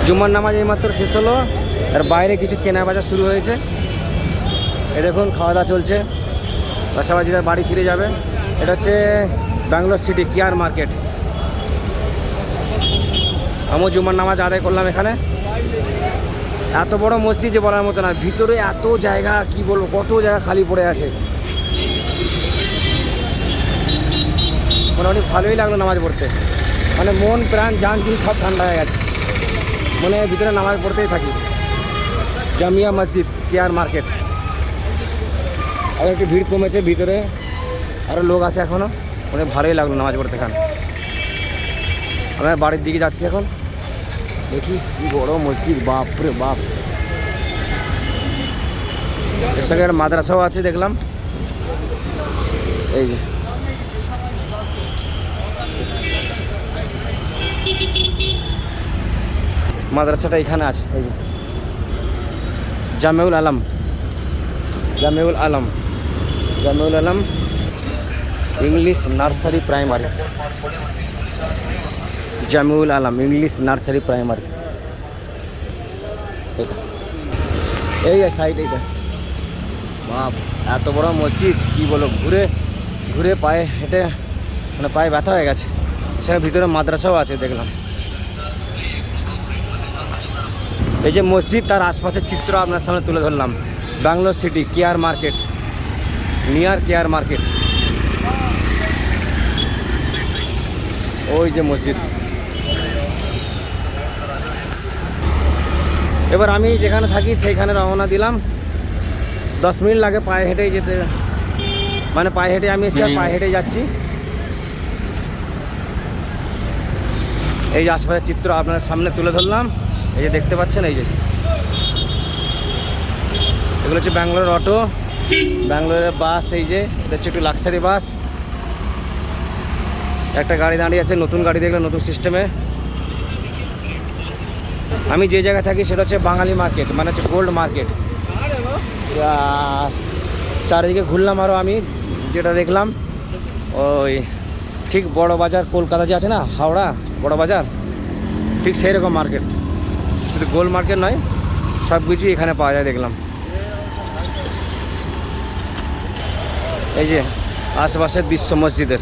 জুম্মার নামাজ এইমাত্র শেষ হলো, আর বাইরে কিছু কেনা বাজার শুরু হয়েছে। এ দেখুন খাওয়া দাওয়া চলছে, পাশাপাশি বাড়ি ফিরে যাবে। এটা হচ্ছে ব্যাঙ্গালোর সিটি কেয়ার মার্কেট। আমিও জুম্মার নামাজ আদায় করলাম এখানে। এত বড় মসজিদ যে বলার মতো না, ভিতরে এত জায়গা, কি বলবো, কত জায়গা খালি পড়ে আছে। মোটামুটি ভালোই লাগলো নামাজ পড়তে, মানে মন প্রাণ জান জিনিস সব ঠান্ডা হয়ে গেছে, মনে ভিতরে নামাজ পড়তেই থাকি। জামিয়া মসজিদ কেয়ার মার্কেট। আর একটু ভিড় কমেছে, ভিতরে আরও লোক আছে এখনও। অনেক ভালোই লাগলো নামাজ পড়তে এখানে। আমরা বাড়ির দিকে যাচ্ছি এখন, দেখি কি বড় মসজিদ, বাপরে বাপ। এর সঙ্গে একটা মাদ্রাসাও আছে দেখলাম, এই যে মাদ্রাসাটা এখানে আছে, এই যে Jamiul Alam, Jamiul Alam, Jamiul Alam English nursery primary, Jamiul Alam English nursery primary. এই সাইড, এইটা বাপ, এত বড় মসজিদ, কি বলো, ঘুরে ঘুরে পায়ে হেঁটে মানে পায়ে ব্যথা হয়ে গেছে। সেখানে ভিতরে মাদ্রাসাও আছে দেখলাম। এই যে মসজিদ, তার আশপাশের চিত্র আপনার সামনে তুলে ধরলাম। Bangalore city care market, near care market. ওই যে মসজিদ। এবার আমি যেখানে থাকি সেইখানে রওনা দিলাম। 10 মিনিট লাগে পায়ে হেঁটেই যেতে, মানে পায়ে হেঁটে আমি এসে পায়ে হেঁটে যাচ্ছি। এই যে আশপাশের চিত্র আপনার সামনে তুলে ধরলাম। এই যে দেখতে পাচ্ছেন, এই যে এগুলো হচ্ছে ব্যাঙ্গালোর অটো, ব্যাঙ্গালোরের বাস। এই যে এটা হচ্ছে একটু লাক্সারি বাস। একটা গাড়ি দাঁড়িয়ে আছে, নতুন গাড়ি দেখলে, নতুন সিস্টেমে। আমি যে জায়গায় থাকি সেটা হচ্ছে বাঙালি মার্কেট, মানে হচ্ছে গোল্ড মার্কেট। চারিদিকে ঘুরলাম, আরও আমি যেটা দেখলাম ওই ঠিক বড় বাজার কলকাতা যে আছে না, হাওড়া বড় বাজার, ঠিক সেই রকম মার্কেট। শুধু গোল্ড মার্কেট নয়, সব কিছুই এখানে পাওয়া যায় দেখলাম। এই যে আশেপাশের দৃশ্য মসজিদের।